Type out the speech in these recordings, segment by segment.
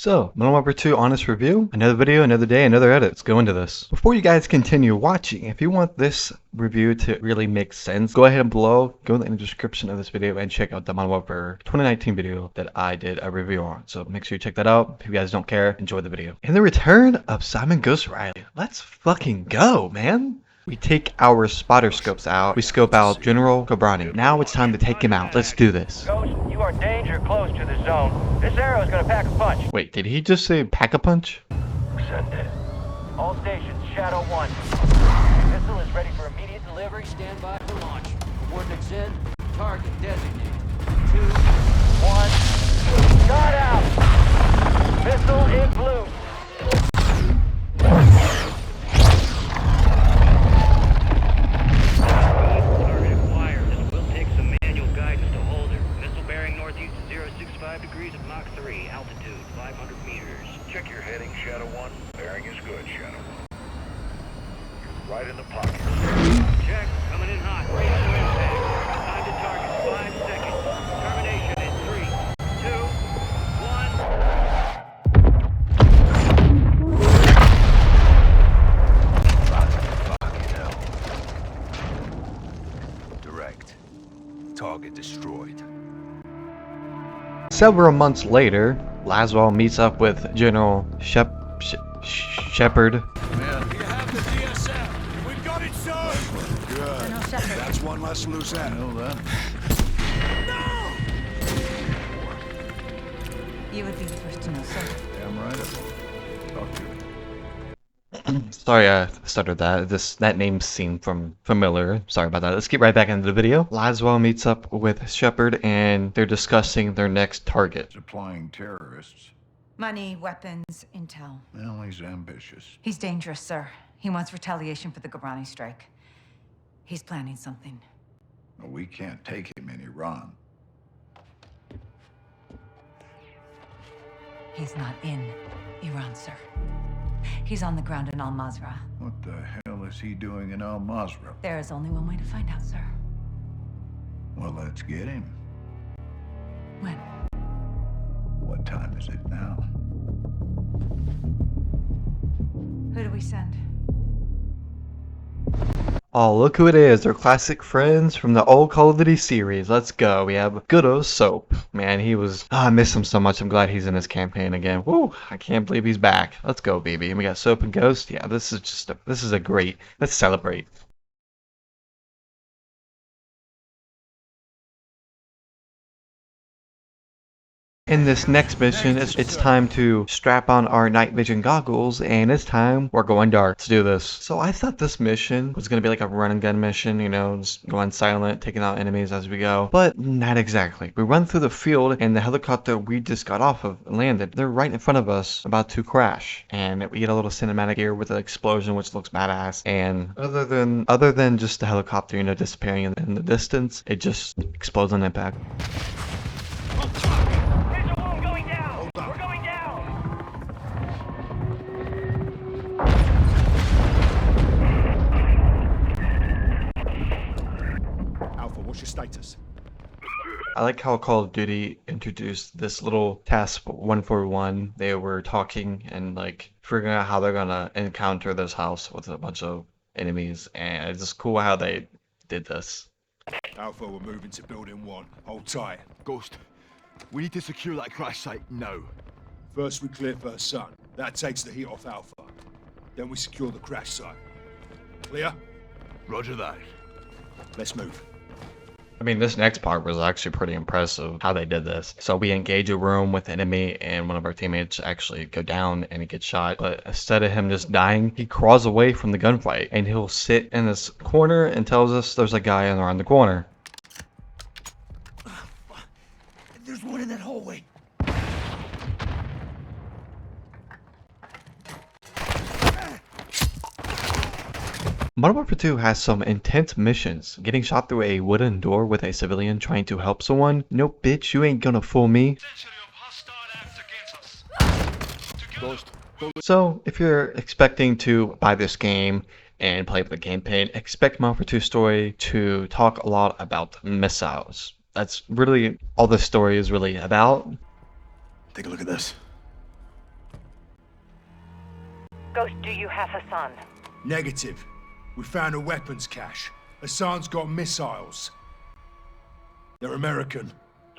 So, Modern Warfare 2 Honest Review, another video, another day, another edit. Let's go into this. Before you guys continue watching, if you want this review to really make sense, go ahead and below, go in the description of this video and check out the Modern Warfare 2019 video that I did a review on. So make sure you check that out. If you guys don't care, enjoy the video. And the return of Simon Ghost Riley. Let's fucking go, man. We take our spotter scopes out. We scope out General Cobrani. Now it's time to take him out. Let's do this. Ghost, you are danger close to the zone. This arrow is gonna pack a punch. Wait, did he just say pack a punch? Send it. All stations, Shadow 1. Missile is ready for immediate delivery. Stand by for launch. Coordinates in. Target designated. 2, 1. Shot out! Missile in blue. Target acquired. This will take some manual guidance to hold her. Missile bearing northeast at 065 degrees at Mach 3. Altitude 500 meters. Check your heading, Shadow 1. Bearing is good, Shadow 1. You're right in the pocket. Check. Coming in hot. Ready for impact. Time to target. 5 seconds. Termination in 3, 2, 1. Fucking hell. Direct. Target destroyed. Several months later, Laswell meets up with General Shepard. Man, You have the DSM. We've got it, sir. good. That's one less loose end. Know that. You would be the first to know, sir. Damn right. Talk to you. Sorry, I stuttered that. That name seemed familiar. Sorry about that. Let's get right back into the video. Laswell meets up with Shepard and they're discussing their next target. Supplying terrorists. Money, weapons, intel. Well, he's ambitious. He's dangerous, sir. He wants retaliation for the Gabrani strike. He's planning something. Well, we can't take him in Iran. He's not in Iran, sir. He's on the ground in Al-Mazrah. What the hell is he doing in Al-Mazrah? There is only one way to find out, sir. Well, let's get him. When? What time is it now? Who do we send? Oh, look who it is. They're classic friends from the old Call of Duty series. Let's go. We have good old Soap. Man, he was... I miss him so much. I'm glad he's in this campaign again. Woo! I can't believe he's back. Let's go, baby. And we got Soap and Ghost. Yeah, this is a great... Let's celebrate. In this next mission, it's time to strap on our night vision goggles, and it's time we're going dark. Let's do this. So I thought this mission was going to be like a run and gun mission, you know, just going silent, taking out enemies as we go. But not exactly. We run through the field, and the helicopter we just got off of landed. They're right in front of us, about to crash. And we get a little cinematic here with an explosion, which looks badass. And other than just the helicopter, you know, disappearing in the distance, it just explodes on impact. Missile wound going down. We're going down. Alpha, what's your status? I like how Call of Duty introduced this little task 141. They were talking and like figuring out how they're gonna encounter this house with a bunch of enemies, and it's just cool how they did this. Alpha, we're moving to building 1. Hold tight. Ghost, we need to secure that crash site now. First we clear First Sun. That takes the heat off Alpha. Then we secure the crash site. Clear? Roger that. Let's move. I mean, this next part was actually pretty impressive how they did this. So we engage a room with an enemy, and one of our teammates actually go down and he gets shot. But instead of him just dying, he crawls away from the gunfight, and he'll sit in this corner and tells us there's a guy around the corner. There's one in that hallway. Modern Warfare 2 has some intense missions. Getting shot through a wooden door with a civilian trying to help someone? Nope, bitch, you ain't gonna fool me. Ghost, So, if you're expecting to buy this game and play the campaign, expect Modern Warfare 2 story to talk a lot about missiles. That's really all this story is really about. take a look at this. Ghost, do you have Hassan? Negative. We found a weapons cache. Hassan's got missiles. They're American.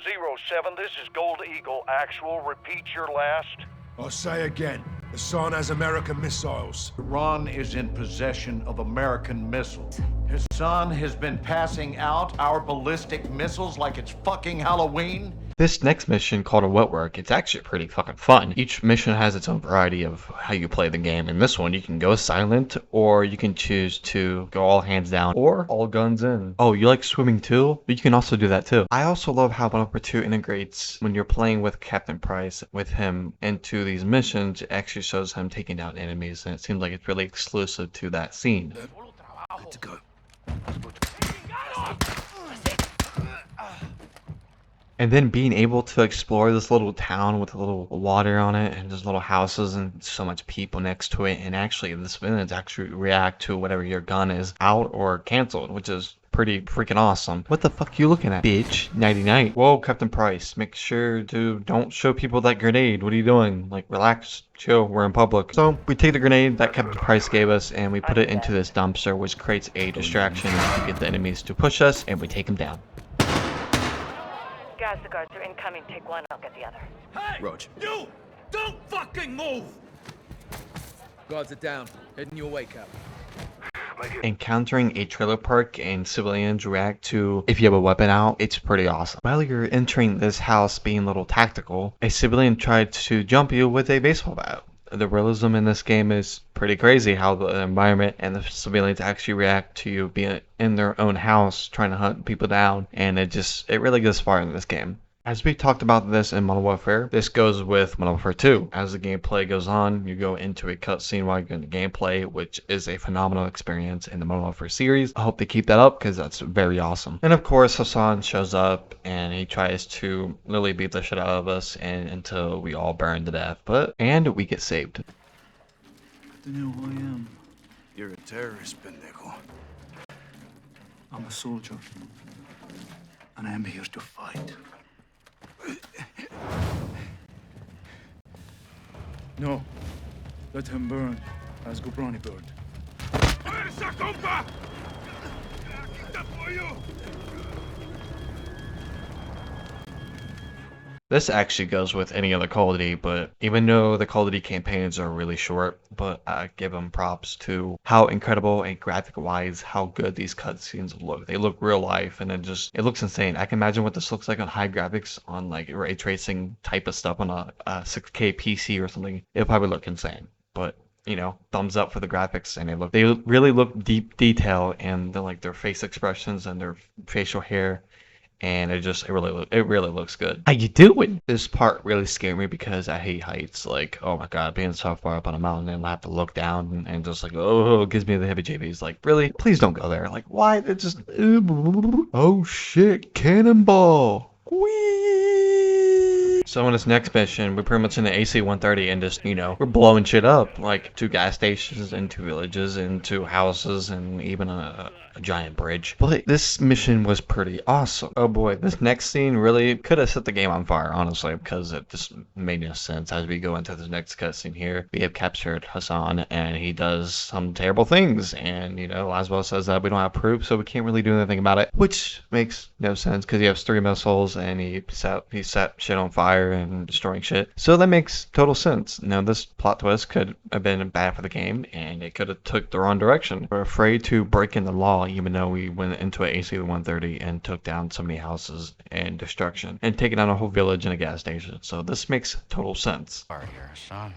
07, this is Gold Eagle. Actual, repeat your last. I'll say again. Hassan has American missiles. Iran is in possession of American missiles. Hassan has been passing out our ballistic missiles like it's fucking Halloween. This next mission, called a Wetwork, it's actually pretty fucking fun. Each mission has its own variety of how you play the game. In this one, you can go silent, or you can choose to go all hands down, or all guns in. Oh, you like swimming too? You can also do that too. I also love how Modern Warfare 2 integrates, when you're playing with Captain Price, with him into these missions, it actually shows him taking down enemies, and it seems like it's really exclusive to that scene. Good to go. And then being able to explore this little town with a little water on it and just little houses and so much people next to it, and actually this village actually react to whatever your gun is out or canceled, which is pretty freaking awesome. What the fuck you looking at, bitch? Nighty night. Whoa, Captain Price, make sure to don't show people that grenade. What are you doing? Like, relax, chill, we're in public. So we take the grenade that Captain Price gave us and we put it into this dumpster, which creates a distraction to get the enemies to push us, and we take them down. Guys, the guards are incoming. Take one, I'll get the other. Hey! Roach. You! Don't fucking move! Guards are down. Heading your way, Cap. Encountering a trailer park and civilians react to if you have a weapon out, it's pretty awesome. While you're entering this house being a little tactical, a civilian tried to jump you with a baseball bat. The realism in this game is pretty crazy, how the environment and the civilians actually react to you being in their own house trying to hunt people down, and it really goes far in this game. As we talked about this in Modern Warfare, this goes with Modern Warfare 2. As the gameplay goes on, you go into a cutscene while you're in the gameplay, which is a phenomenal experience in the Modern Warfare series. I hope they keep that up because that's very awesome. And of course, Hassan shows up and he tries to literally beat the shit out of us until we all burn to death. And we get saved. I don't know who I am. You're a terrorist, pendejo. I'm a soldier. And I am here to fight. No. Let him burn, as Gobrani burned. This actually goes with any other Call of Duty, but even though the Call of Duty campaigns are really short, but I give them props to how incredible and graphic-wise, how good these cutscenes look. They look real life, and it looks insane. I can imagine what this looks like on high graphics, on like ray tracing type of stuff on a 6K PC or something. It'll probably look insane, but you know, thumbs up for the graphics, and they really look deep detail in their face expressions and their facial hair. And it really looks good. How you doing? This part really scared me because I hate heights. Like, oh my god, being so far up on a mountain and I have to look down and just like, oh, it gives me the heebie-jeebies. Like, really? Please don't go there. Like, why? It just, oh shit, cannonball. Whee! So in this next mission, we're pretty much in the AC-130 and just, we're blowing shit up. Like 2 gas stations and 2 villages and 2 houses and even a giant bridge. But this mission was pretty awesome. Oh boy, this next scene really could have set the game on fire, honestly, because it just made no sense. As we go into this next cutscene here, we have captured Hassan and he does some terrible things. And, Laswell says that we don't have proof, so we can't really do anything about it, which makes no sense because he has 3 missiles and he set shit on fire and destroying shit. So that makes total sense. Now, this plot twist could have been bad for the game and it could have took the wrong direction. We're afraid to break in the law, even though we went into an AC-130 and took down so many houses and destruction and taken down a whole village and a gas station. So this makes total sense. Are here, son.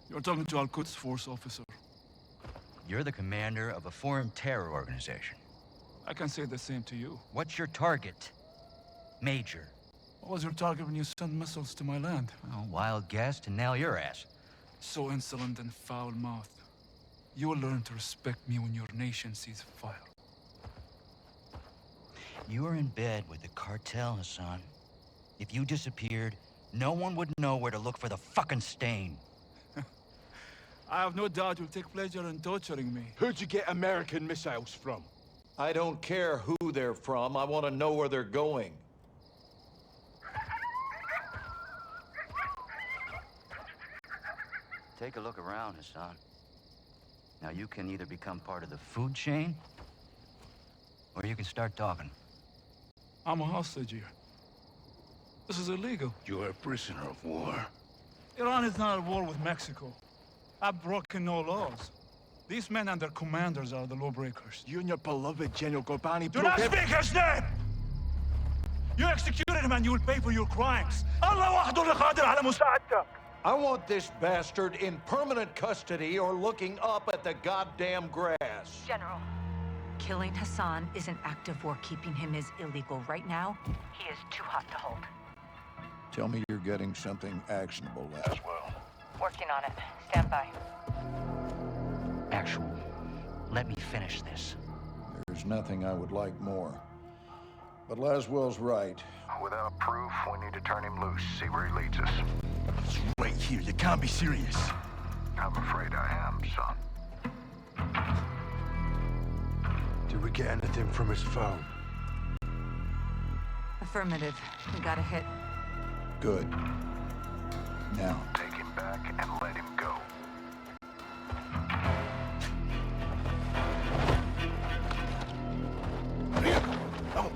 You're talking to Al-Quds Force officer. You're the commander of a foreign terror organization. I can say the same to you. What's your target, Major? What was your target when you sent missiles to my land? Well, wild guess to nail your ass. So insolent and foul-mouthed. You will learn to respect me when your nation sees fire. You were in bed with the cartel, Hassan. If you disappeared, no one would know where to look for the fucking stain. I have no doubt you'll take pleasure in torturing me. Who'd you get American missiles from? I don't care who they're from. I want to know where they're going. Take a look around, Hassan. Now you can either become part of the food chain, or you can start talking. I'm a hostage here. This is illegal. You're a prisoner of war. Iran is not at war with Mexico. I've broken no laws. These men and their commanders are the lawbreakers. You and your beloved General Gobani Do not speak his name! You executed him and you will pay for your crimes. Allah wahdu اللي قادر على مساعدتك. I want this bastard in permanent custody or looking up at the goddamn grass. General, killing Hassan is an act of war. Keeping him is illegal. Right now, he is too hot to hold. Tell me you're getting something actionable as well. Working on it. Stand by. Actual, let me finish this. There's nothing I would like more. But Laswell's right. Without proof, we need to turn him loose, see where he leads us. It's right here. You can't be serious. I'm afraid I am, son. Did we get anything from his phone? Affirmative. We got a hit. Good. Now, take him back and let him go. Oh.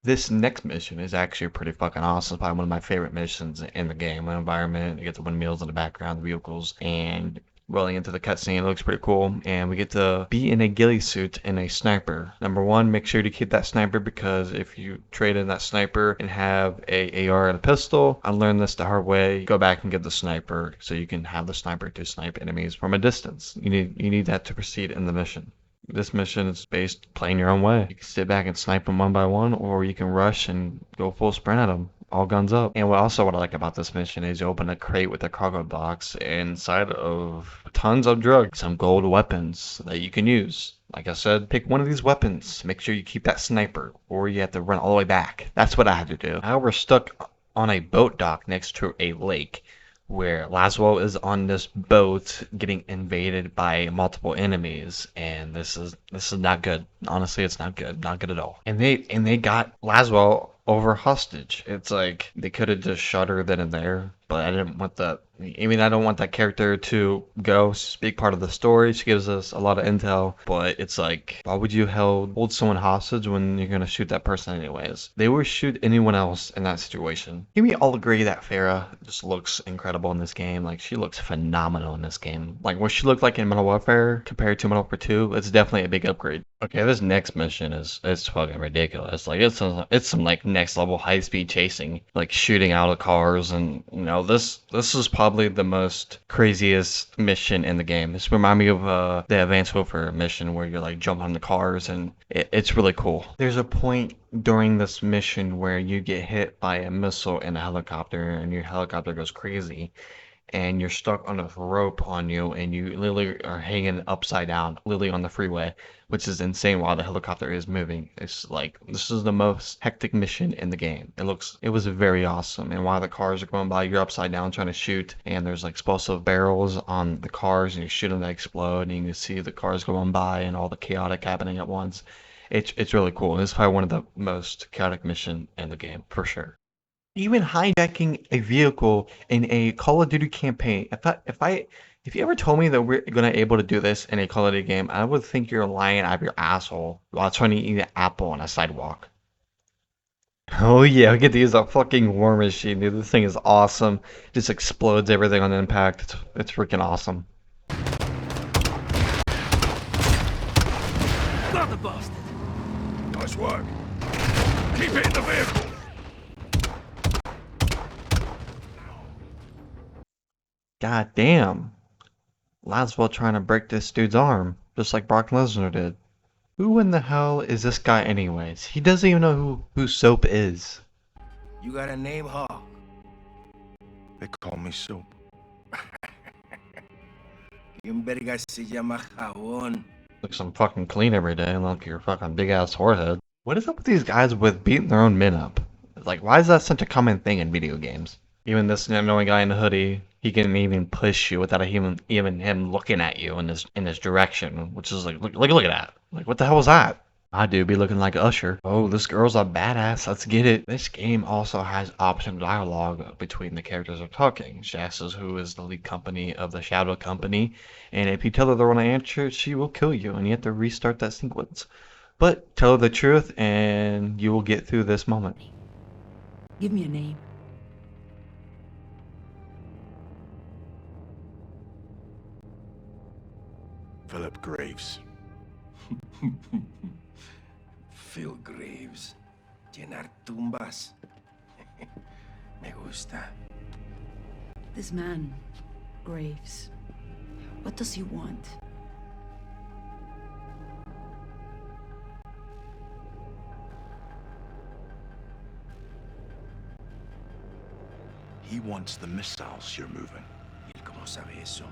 This next mission is actually pretty fucking awesome. It's probably one of my favorite missions in the game. The environment, you get the windmills in the background, the vehicles, and rolling into the cutscene. It looks pretty cool. And we get to be in a ghillie suit and a sniper. Number one, make sure to keep that sniper, because if you trade in that sniper and have a AR and a pistol, I learned this the hard way. Go back and get the sniper so you can have the sniper to snipe enemies from a distance. You need that to proceed in the mission. This mission is based playing your own way. You can sit back and snipe them one by one, or you can rush and go full sprint at them. All guns up. And what I like about this mission is you open a crate with a cargo box inside of tons of drugs, some gold weapons that you can use. Like I said, pick one of these weapons. Make sure you keep that sniper, or you have to run all the way back. That's what I had to do. Now we're stuck on a boat dock next to a lake, where Laswell is on this boat getting invaded by multiple enemies, and this is not good. Honestly, it's not good at all. And they got Laswell over hostage. It's like they could have just shot her then and there, but I didn't want that. I mean, I don't want that character to go. She's a big part of the story. She gives us a lot of intel, but it's like, why would you hold someone hostage when you're gonna shoot that person anyways? They would shoot anyone else in that situation. Can we all agree that Farah just looks incredible in this game? Like, she looks phenomenal in this game. Like, what she looked like in Modern Warfare compared to Modern Warfare 2, it's definitely a big upgrade. Okay, this next mission is fucking ridiculous. Like, it's some like next level high speed chasing, like shooting out of cars, and you know, this is probably the most craziest mission in the game. This reminds me of the Advanced Warfare mission where you're like jumping on the cars, and it's really cool. There's a point during this mission where you get hit by a missile in a helicopter, and your helicopter goes crazy, and you're stuck on a rope on you, and you literally are hanging upside down, literally on the freeway, which is insane while the helicopter is moving. It's like, this is the most hectic mission in the game. It was very awesome, and while the cars are going by, you're upside down trying to shoot, and there's like explosive barrels on the cars, and you shoot them, they explode, and you can see the cars going by and all the chaotic happening at once. It's really cool. It's probably one of the most chaotic mission in the game, for sure. Even hijacking a vehicle in a Call of Duty campaign. If you ever told me that we're gonna able to do this in a Call of Duty game, I would think you're lying out of your asshole while trying to eat an apple on a sidewalk. Oh yeah, we get to use a fucking war machine, dude. This thing is awesome. It just explodes everything on impact. It's freaking awesome. Got the bastard! Nice work. Keep hitting the vehicle. God damn. Laswell trying to break this dude's arm, just like Brock Lesnar did. Who in the hell is this guy anyways? He doesn't even know who Soap is. You got a name, huh? They call me Soap. Looks some fucking clean every day, like your fucking big ass forehead. What is up with these guys with beating their own men up? Like, why is that such a common thing in video games? Even this annoying guy in the hoodie, he can even push you without even him looking at you in his direction, which is like, look at that. Like, what the hell was that? I do be looking like Usher. Oh, this girl's a badass. Let's get it. This game also has optional dialogue between the characters are talking. She asks who is the lead company of the Shadow Company, and if you tell her the wrong answer, she will kill you, and you have to restart that sequence. But tell her the truth, and you will get through this moment. Give me a name. Philip Graves. Phil Graves. Llenar tumbas. Me gusta. This man, Graves, what does he want? He wants the missiles you're moving. ¿Y él cómo sabe eso?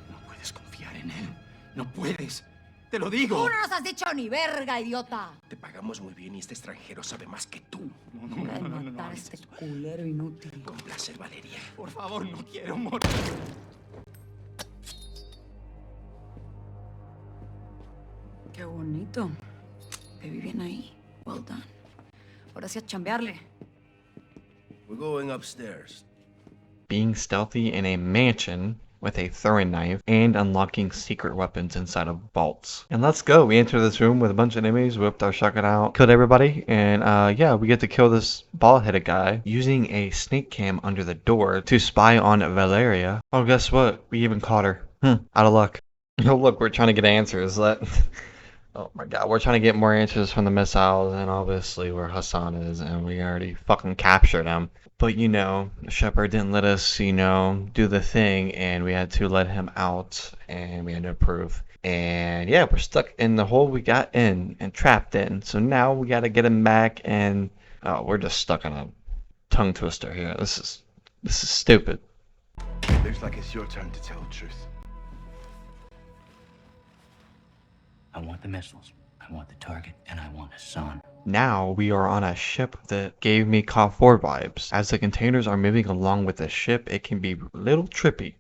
No puedes confiar en él. No puedes. Te lo digo. ¡Tú no nos has dicho ni verga, idiota! Te pagamos muy bien y este extranjero sabe más que tú. Hora de matar a este culero inútil. Con placer, Valeria. Por favor, no quiero morir. Qué bonito. Te vi bien ahí. Well done. Ahora sí a chambearle. We're going upstairs. Being stealthy in a mansion with a throwing knife and unlocking secret weapons inside of vaults. And let's go. We enter this room with a bunch of enemies, whipped our shotgun out, killed everybody, and yeah, we get to kill this bald-headed guy using a snake cam under the door to spy on Valeria. Oh, guess what? We even caught her. Out of luck. Oh, look, we're trying to get answers. Oh my god, we're trying to get more answers from the missiles, and obviously where Hassan is, and we already fucking captured him. But you know, Shepard didn't let us, you know, do the thing, and we had to let him out, and we had no proof. And yeah, we're stuck in the hole we got in, and trapped in. So now we gotta get him back, and oh, we're just stuck on a tongue twister here. This is stupid. Looks like it's your turn to tell the truth. I want the missiles, I want the target, and I want Hassan. Now we are on a ship that gave me COD 4 vibes. As the containers are moving along with the ship, it can be a little trippy.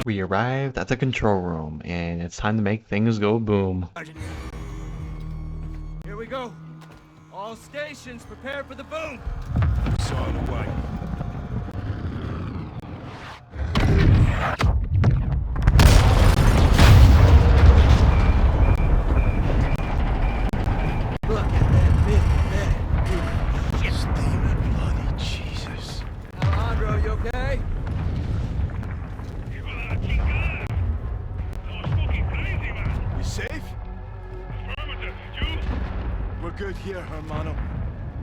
We arrived at the control room, and it's time to make things go boom. Here we go. All stations, prepare for the boom. It's on the way. Look at that big man. Steaming bloody Jesus. Alejandro, you okay? You safe? We're good here, hermano.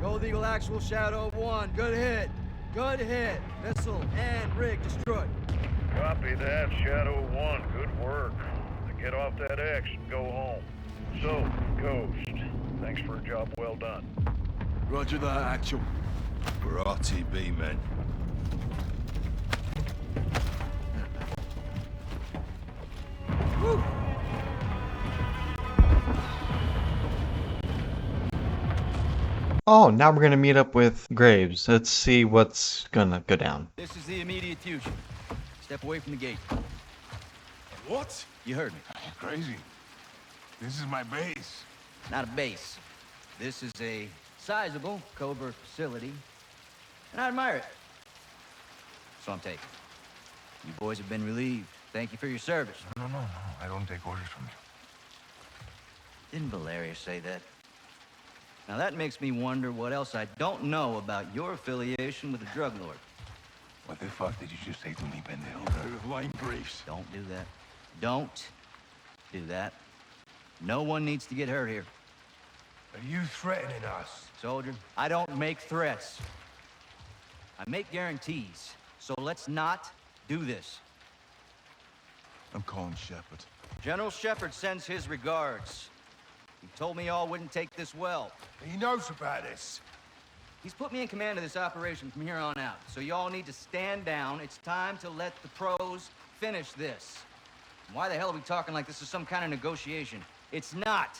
Gold Eagle Actual Shadow 1. Good hit. Good hit. Missile and rig destroyed. Copy that, Shadow 1. Good work. Now get off that X and go home. So, Ghost, thanks for a job well done. Roger that, Actual. We're RTB, men. Woo! Oh, now we're gonna meet up with Graves. Let's see what's gonna go down. This is the immediate fusion. Step away from the gate. What? You heard me. Crazy. This is my base. Not a base. This is a sizable covert facility, and I admire it. So I'm taking. You boys have been relieved. Thank you for your service. No. I don't take orders from you. Didn't Valeria say that? Now that makes me wonder what else I don't know about your affiliation with the drug lord. What the fuck did you just say to me, pendejo? You're lying briefs. Don't do that. Don't do that. No one needs to get hurt here. Are you threatening us? Soldier, I don't make threats. I make guarantees. So let's not do this. I'm calling Shepard. General Shepard sends his regards. He told me y'all wouldn't take this well. He knows about this. He's put me in command of this operation from here on out. So y'all need to stand down. It's time to let the pros finish this. And why the hell are we talking like this is some kind of negotiation? It's not.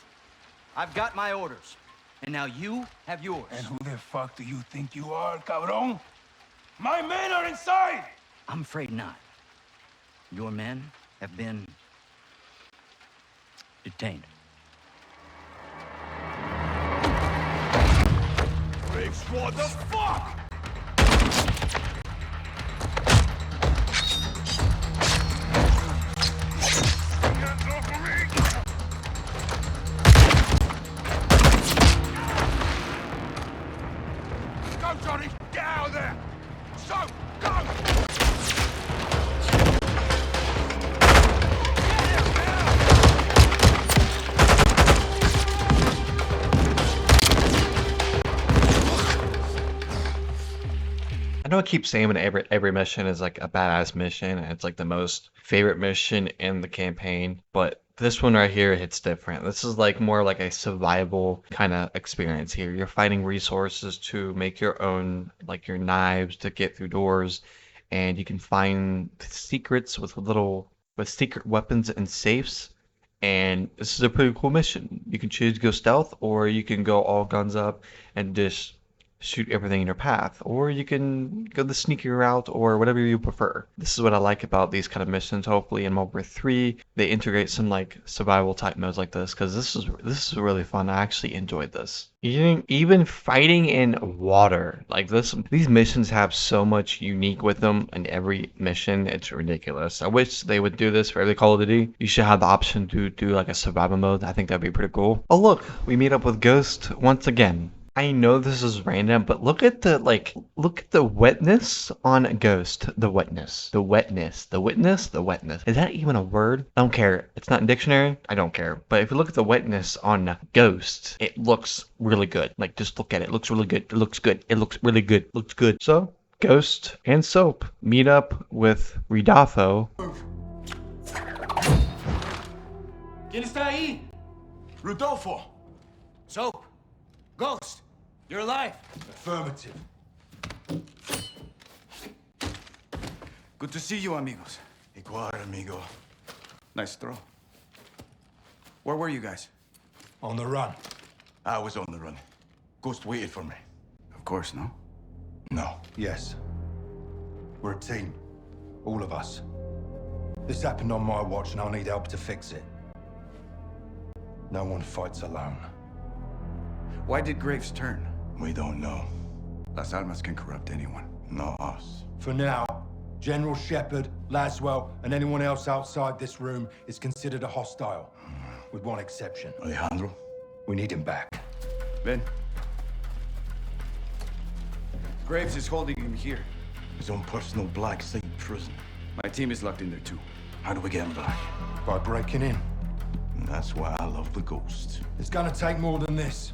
I've got my orders. And now you have yours. And who the fuck do you think you are, cabron? My men are inside! I'm afraid not. Your men have been detained. Graves, what the fuck? Go, Johnny! Get out of there! So, go! I know I keep saying every mission is like a badass mission, and it's like the most favorite mission in the campaign, but this one right here hits different. This is like more like a survival kind of experience here. You're finding resources to make your own, like your knives to get through doors, and you can find secrets with secret weapons and safes. And this is a pretty cool mission. You can choose to go stealth, or you can go all guns up and just shoot everything in your path, or you can go the sneaky route, or whatever you prefer. This is what I like about these kind of missions. Hopefully in Mobile 3 they integrate some like survival type modes like this, because this is really fun. I actually enjoyed this. Even fighting in water like this, these missions have so much unique with them in every mission. It's ridiculous. I wish they would do this for every Call of Duty. You should have the option to do like a survival mode. I think that'd be pretty cool. Oh look, we meet up with Ghost once again. I know this is random, but look at the wetness on Ghost. The wetness. Is that even a word? I don't care. It's not in dictionary. I don't care. But if you look at the wetness on Ghost, it looks really good. Like, just look at it. It looks really good. It looks good. It looks really good. It looks good. So, Ghost and Soap meet up with Rodolfo. ¿Quién está ahí? Rodolfo! Soap. Ghost. You're alive. Affirmative. Good to see you, amigos. Igual, amigo. Nice throw. Where were you guys? On the run. I was on the run. Ghost waited for me. Of course, no? No. Yes. We're a team. All of us. This happened on my watch, and I'll need help to fix it. No one fights alone. Why did Graves turn? We don't know. Las Almas can corrupt anyone. Not us. For now, General Shepard, Laswell, and anyone else outside this room is considered a hostile. With one exception. Alejandro? We need him back. Ben? Graves is holding him here. His own personal black site prison. My team is locked in there too. How do we get him back? By breaking in. And that's why I love the Ghost. It's gonna take more than this.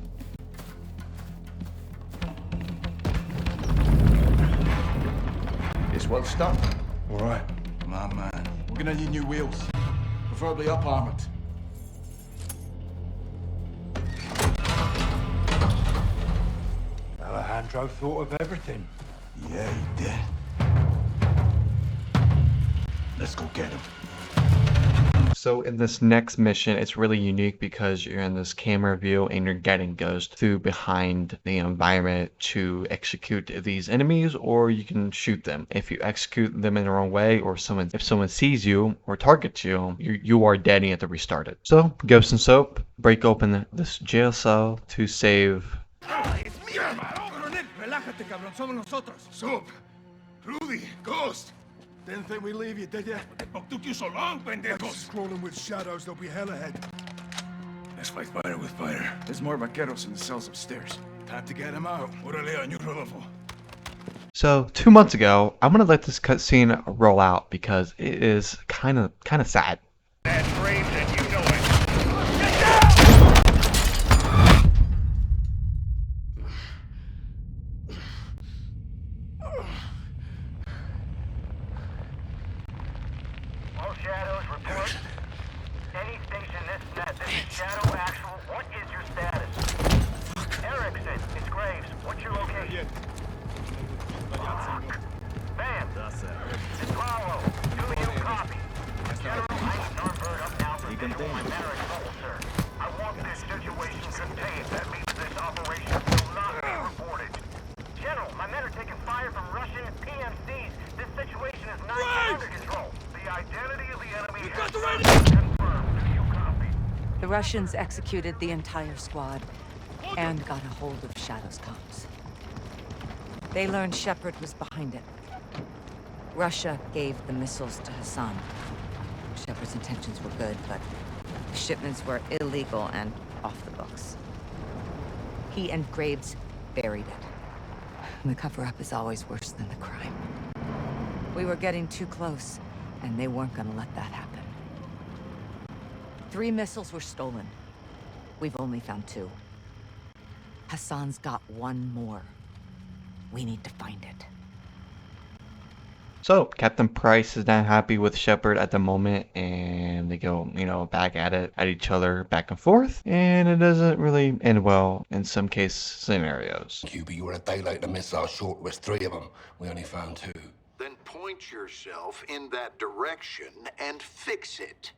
It's well stuffed. All right. My man. We're gonna need new wheels. Preferably up-armored. Alejandro thought of everything. Yeah, he did. Let's go get him. So in this next mission, it's really unique because you're in this camera view and you're getting Ghost through behind the environment to execute these enemies, or you can shoot them. If you execute them in the wrong way, or if someone sees you or targets you, you are dead and you have to restart it. So Ghost and Soap break open this jail cell to save. Relájate, cabrón. Somos nosotros. Soap! Rudy! Ghost! Didn't think we'd leave you, did you? What took you so long, pendejos? Crawling with shadows, there'll be hell ahead. Let's fight fire with fire. There's more vaqueros in the cells upstairs. Time to get him out. Órale, on you, Rodolfo. So 2 months ago, I'm gonna let this cutscene roll out because it is kind of sad. That's Graves, and you know it. All Shadows, report. Any station this is Shadow Actual. What is your status? Erickson, it's Graves. What's your location? Van. It's Paulo. Do you copy? General, I Russians executed the entire squad and got a hold of Shadow's comms. They learned Shepard was behind it. Russia gave the missiles to Hassan. Shepard's intentions were good, but the shipments were illegal and off the books. He and Graves buried it. The cover-up is always worse than the crime. We were getting too close, and they weren't gonna let that happen. 3 missiles were stolen. We've only found 2. Hassan's got 1 more. We need to find it. So Captain Price is not happy with Shepard at the moment, and they go, back at each other, back and forth, and it doesn't really end well in some case scenarios. QB, you were a day late. The missile short was 3 of them. We only found 2. Then point yourself in that direction and fix it.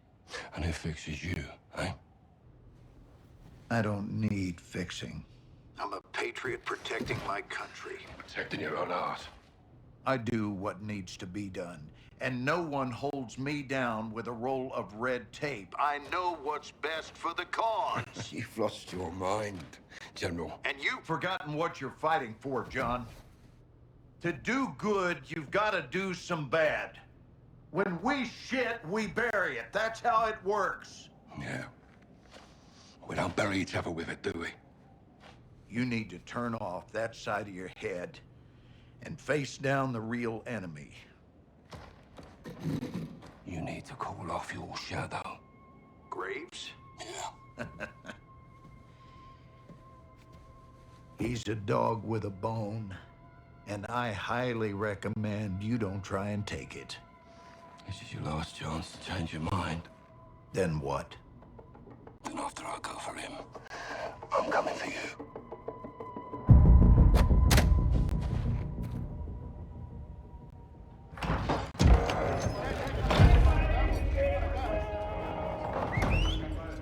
And who fixes you, eh? I don't need fixing. I'm a patriot protecting my country. Protecting your own art. I do what needs to be done, and no one holds me down with a roll of red tape. I know what's best for the cause. You've lost your mind, General. And you've forgotten what you're fighting for, John. To do good, you've got to do some bad. When we shit, we bury it. That's how it works. Yeah. We don't bury each other with it, do we? You need to turn off that side of your head and face down the real enemy. You need to call off your shadow. Graves? Yeah. He's a dog with a bone, and I highly recommend you don't try and take it. This is your last chance to change your mind. Then what? Then after I go for him, I'm coming for you.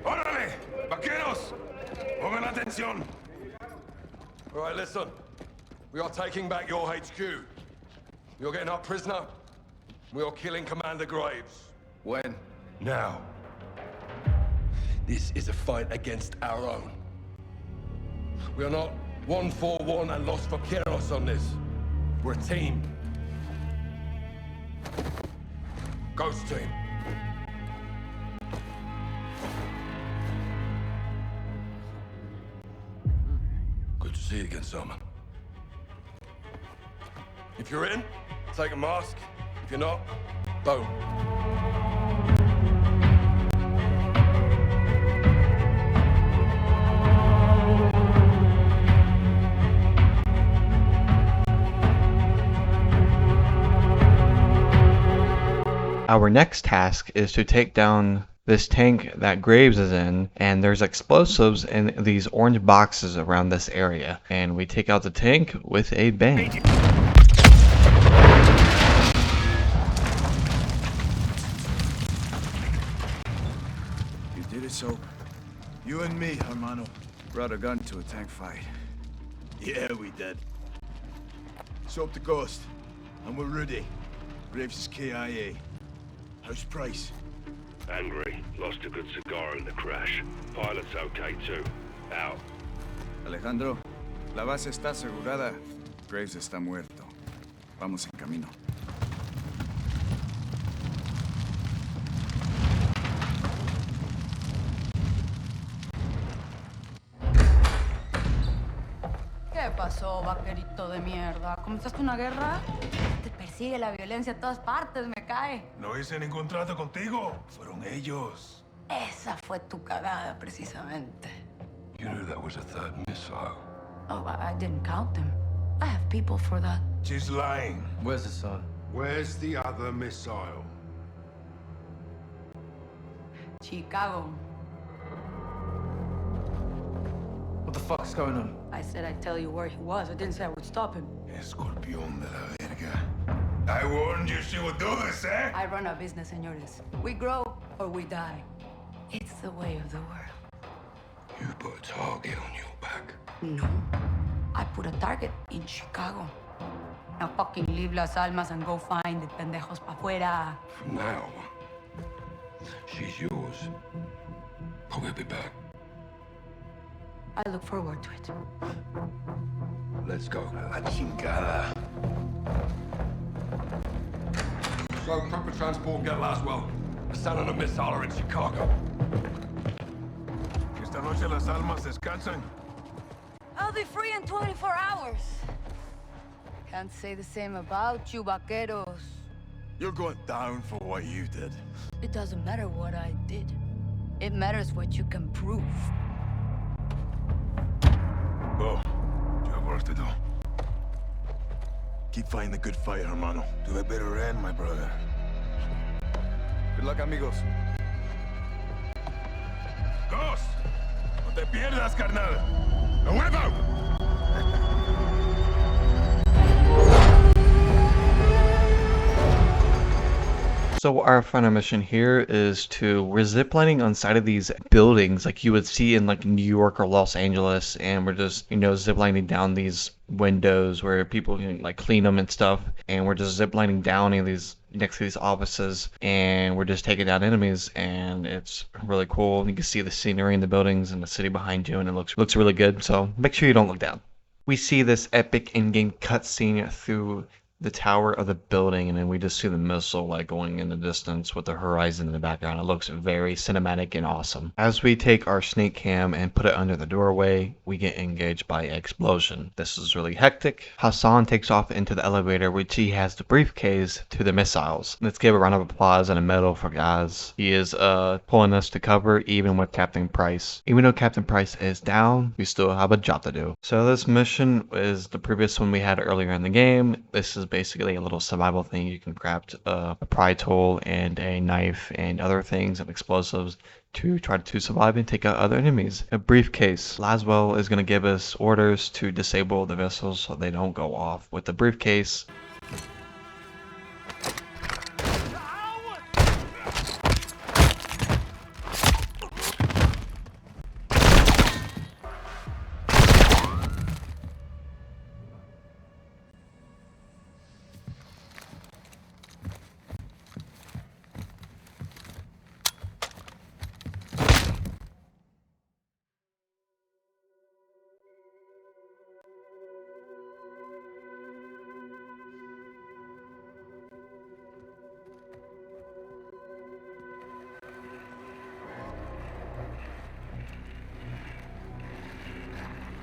¡Órale! ¡Vaqueros! ¡Pongan atención! All right, listen. We are taking back your HQ. You're getting our prisoner. We are killing Commander Graves. When? Now. This is a fight against our own. We are not 1-4-1 and Los Vaqueros on this. We're a team. Ghost team. Good to see you again, Simon. If you're in, take a mask. If you're not, don't. Our next task is to take down this tank that Graves is in, and there's explosives in these orange boxes around this area, and we take out the tank with a bang. You did it, so you and me, hermano, brought a gun to a tank fight. Yeah, we did. So up the coast, and we're ready. Graves is KIA. How's Price? Angry. Lost a good cigar in the crash. Pilot's okay too. Out. Alejandro, la base está asegurada. Graves está muerto. Vamos en camino. ¿Qué pasó, vaquerito de mierda? ¿Comenzaste una guerra? Te persigue la violencia a todas partes, me cae. No hice ningún trato contigo. Fueron ellos. Esa fue tu cagada, precisamente. You knew that was a 3rd missile. Oh, I didn't count them. I have people for that. She's lying. Where's the son? Where's the other missile? Chicago. What the fuck's going on? I said I'd tell you where he was. I didn't say I would stop him. Escorpión de la verga. I warned you she would do this, eh? I run a business, señores. We grow or we die. It's the way of the world. You put a target on your back. No. I put a target in Chicago. Now fucking leave Las Almas and go find the pendejos pa' fuera. From now, she's yours. I will be back. I look forward to it. Let's go. La chingada. So, proper transport get Laswell. Stand on a missile are in Chicago. Esta noche las almas descansan. I'll be free in 24 hours. Can't say the same about you, vaqueros. You're going down for what you did. It doesn't matter what I did. It matters what you can prove. Go. You have work to do. Keep fighting the good fight, hermano. To a better end, my brother. Good luck, amigos. Ghost! No te pierdas, carnal. ¡A huevo! So our final mission here is we're ziplining on side of these buildings like you would see in like New York or Los Angeles, and we're just, ziplining down these windows where people can like clean them and stuff, and we're just ziplining down in these next to these offices, and we're just taking down enemies, and it's really cool. You can see the scenery in the buildings and the city behind you, and it looks really good, so make sure you don't look down. We see this epic in-game cutscene through the tower of the building, and then we just see the missile like going in the distance with the horizon in the background. It looks very cinematic and awesome. As we take our snake cam and put it under the doorway, we get engaged by explosion. This is really hectic. Hassan takes off into the elevator, which he has the briefcase to the missiles. Let's give a round of applause and a medal for Gaz. He is pulling us to cover even with Captain Price. Even though Captain Price is down, we still have a job to do. So this mission is the previous one we had earlier in the game. This is basically a little survival thing. You can craft a pry tool and a knife and other things and explosives to try to survive and take out other enemies. A briefcase. Laswell is going to give us orders to disable the missiles so they don't go off. With the briefcase,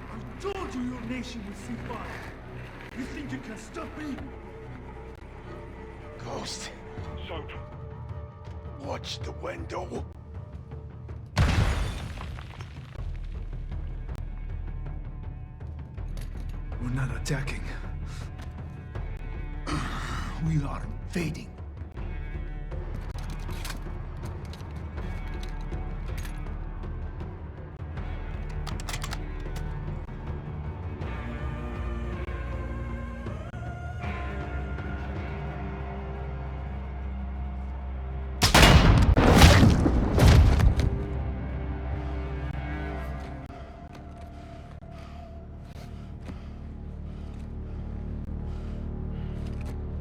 I told you your nation would see fire. You think you can stop me? Ghost. Soap. Watch the window. We're not attacking. We are invading.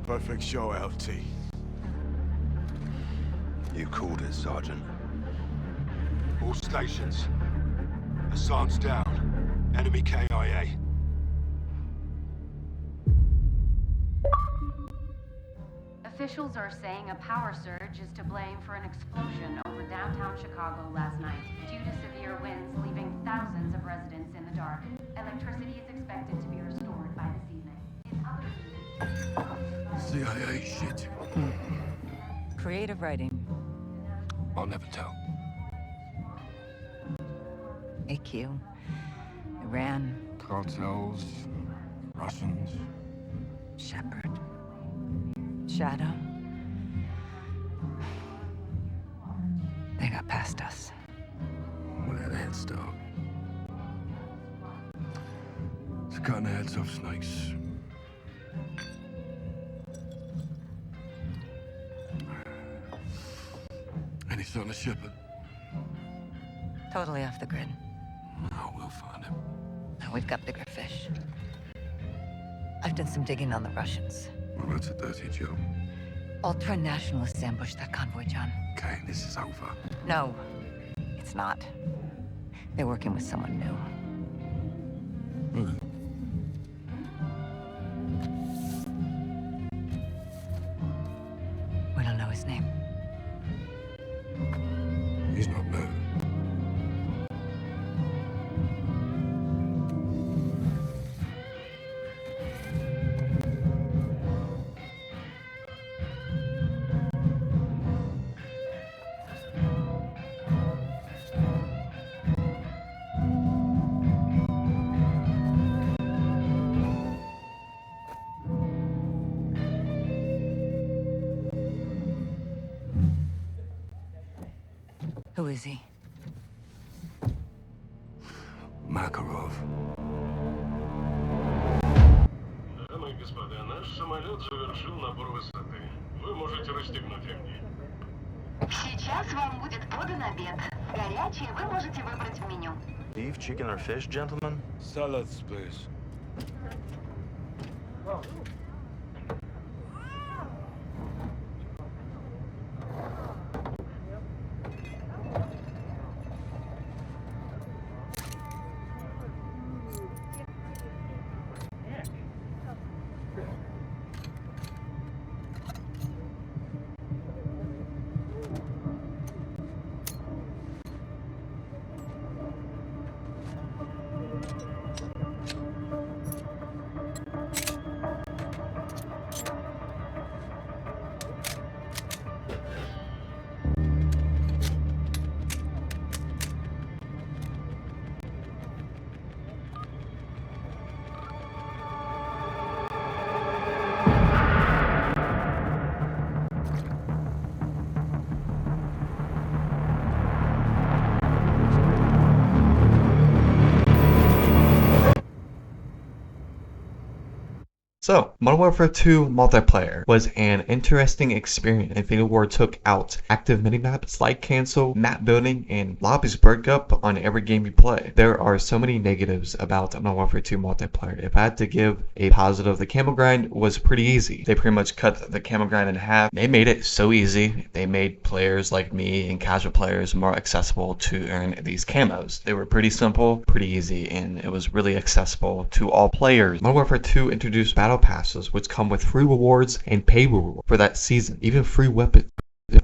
Perfect show, LT. You called it, Sergeant. All stations. Hassan's down. Enemy KIA. Officials are saying a power surge is to blame for an explosion over downtown Chicago last night, due to severe winds leaving thousands of residents in the dark. Electricity is expected to be restored by this evening. In other news, CIA shit. Creative writing. I'll never tell. AQ. Iran. Cartels. Russians. Shepard. Shadow. They got past us. We had a head start. It's cutting the heads off snakes. Any son of Shepard? Totally off the grid. Oh, we'll find him. We've got bigger fish. I've done some digging on the Russians. Well, that's a dirty job. Ultra-nationalists ambushed that convoy, John. Okay, this is over. No. It's not. They're working with someone new. We don't know his name. He's not new. Who is he? Makarov. Дамы и господа, наш самолет завершил набор высоты. Вы можете расстегнуть ремни. Сейчас вам будет подан обед. Горячее вы можете выбрать в меню. Beef, chicken, or fish, gentlemen? Salads, please. So, Modern Warfare 2 multiplayer was an interesting experience. Infinity Ward took out active minimaps, like cancel, map building, and lobbies break up on every game you play. There are so many negatives about Modern Warfare 2 multiplayer. If I had to give a positive, the camo grind was pretty easy. They pretty much cut the camo grind in half. They made it so easy. They made players like me and casual players more accessible to earn these camos. They were pretty simple, pretty easy, and it was really accessible to all players. Modern Warfare 2 introduced battle passes, which come with free rewards and pay rewards for that season, even free weapons. Hey,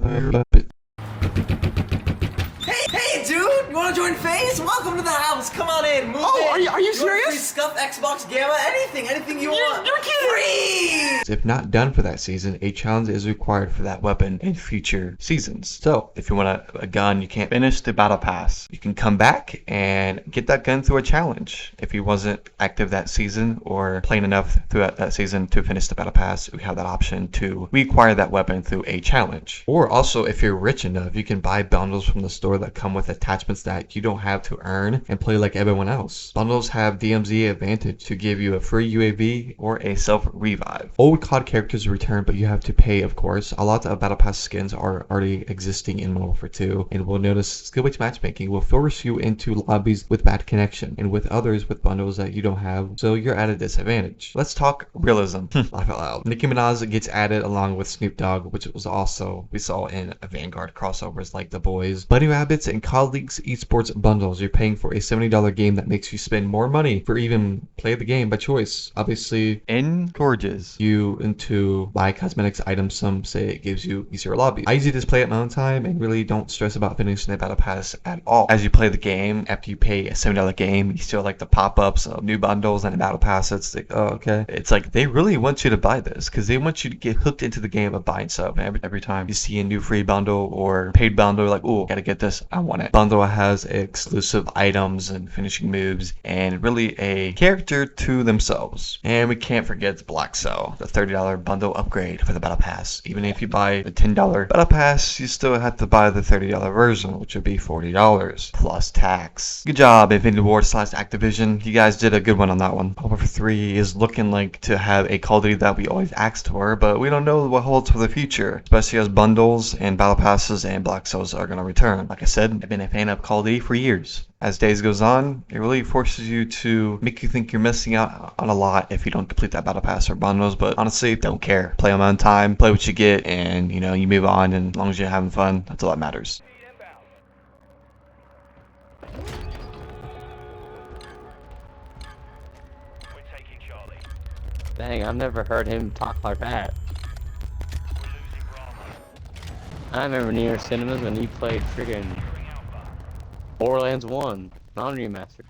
dude! You wanna join FaZe? Welcome to the house. Come on in. Move in. Are you You want serious? free stuff, Xbox, Gamma, anything you want. You're kidding. Free! If not done for that season, a challenge is required for that weapon in future seasons. So, if you want a gun you can't finish the battle pass, you can come back and get that gun through a challenge. If you wasn't active that season or playing enough throughout that season to finish the battle pass, we have that option to reacquire that weapon through a challenge. Or also, if you're rich enough, you can buy bundles from the store that come with attachments that you don't have to earn and play like everyone else. Bundles have DMZ advantage to give you a free UAV or a self-revive. Old COD characters return, but you have to pay, of course. A lot of battle pass skins are already existing in Modern Warfare 2, and we'll notice skill-based matchmaking will force you into lobbies with bad connection, and with others with bundles that you don't have, so you're at a disadvantage. Let's talk realism. Laugh out loud. Nicki Minaj gets added along with Snoop Dogg, which was also we saw in Vanguard crossovers like The Boys. Bunny Rabbits and COD League's esports bundles. You're paying for a $70 game that makes you spend more money for even play the game by choice. Obviously, encourages you into buy cosmetics items. Some say it gives you easier lobbies. I usually just play at my own time and really don't stress about finishing the battle pass at all. As you play the game, after you pay a $70 game, you still like the pop-ups of new bundles and the battle pass. It's like, oh, okay. It's like they really want you to buy this because they want you to get hooked into the game of buying stuff. Every time you see a new free bundle or paid bundle, like, oh, gotta get this, I want it. Bundle has exclusive items and finishing moves and really a character to themselves. And we can't forget Black Cell, the $30 bundle upgrade for the battle pass. Even if you buy the $10 battle pass, you still have to buy the $30 version, which would be $40 plus tax. Good job, Infinity Ward / Activision. You guys did a good one on that one. Modern Warfare 3 is looking like to have a Call of Duty that we always asked for, but we don't know what holds for the future, especially as bundles and battle passes and Black Cells are going to return. Like I said, I've been a fan of Call of Duty for years. As days goes on, it really forces you to make you think you're missing out on a lot if you don't complete that battle pass or bundles, but honestly, don't care. Play on my own time, play what you get, and you move on, and as long as you're having fun, that's all that matters. Dang, I've never heard him talk like that. I remember New York Cinemas when he played friggin' Borderlands 1, non-remastered.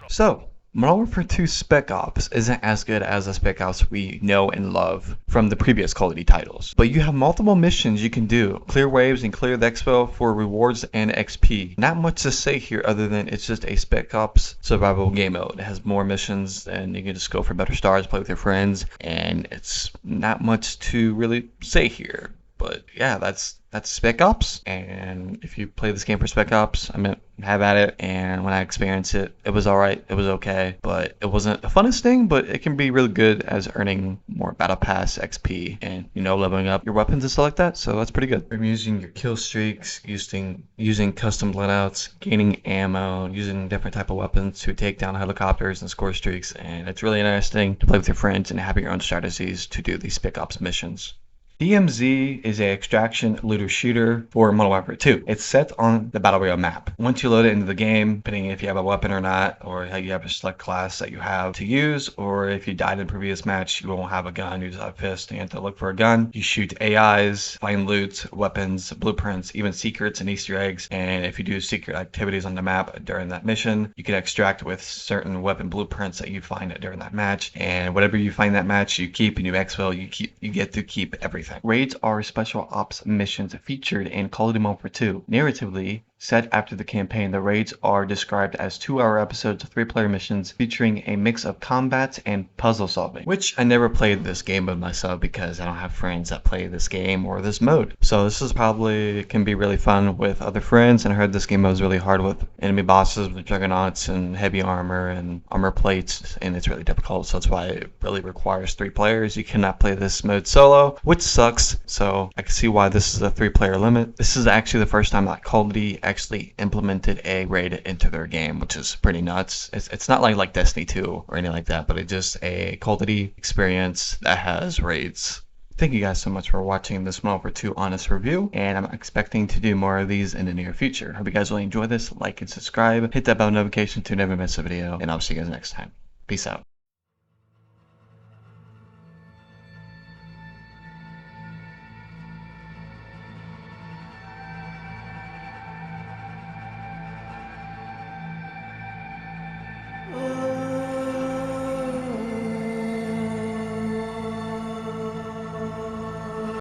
So, Modern Warfare 2 Spec Ops isn't as good as the Spec Ops we know and love from the previous Call of Duty titles, but you have multiple missions you can do, clear waves and clear the expo for rewards and XP. Not much to say here other than it's just a Spec Ops survival game mode. It has more missions and you can just go for better stars, play with your friends, and it's not much to really say here. But yeah, that's Spec Ops, and if you play this game for Spec Ops, I mean, have at it. And when I experienced it, it was alright, it was okay, but it wasn't the funnest thing, but it can be really good as earning more Battle Pass XP and, you know, leveling up your weapons and stuff like that, so that's pretty good. I'm using your kill streaks, using custom loadouts, gaining ammo, using different type of weapons to take down helicopters and score streaks, and it's really interesting to play with your friends and have your own strategies to do these Spec Ops missions. DMZ is a extraction looter shooter for Modern Warfare 2. It's set on the Battle Royale map. Once you load it into the game, depending if you have a weapon or not, or how you have a select class that you have to use, or if you died in a previous match, you won't have a gun, you just have a fist, and you have to look for a gun. You shoot AIs, find loot, weapons, blueprints, even secrets and Easter eggs, and if you do secret activities on the map during that mission, you can extract with certain weapon blueprints that you find during that match, and whatever you find that match, you keep, and you exfil, you get to keep everything. Raids are special ops missions featured in Call of Duty Modern Warfare 2. Narratively, set after the campaign, the raids are described as 2-hour episodes of 3-player missions featuring a mix of combat and puzzle solving, which I never played this game mode myself because I don't have friends that play this game or this mode. So this is probably can be really fun with other friends, and I heard this game mode is really hard with enemy bosses with juggernauts and heavy armor and armor plates, and it's really difficult, so that's why it really requires 3 players. You cannot play this mode solo, which sucks, so I can see why this is a 3-player limit. This is actually the first time that Call of Duty actually implemented a raid into their game, which is pretty nuts. It's not like Destiny 2 or anything like that, but it's just a Call of Duty experience that has raids. Thank you guys so much for watching this Modern Warfare 2 honest review, and I'm expecting to do more of these in the near future. Hope you guys really enjoy this. Like and subscribe, hit that bell notification to never miss a video, and I'll see you guys next time. Peace out.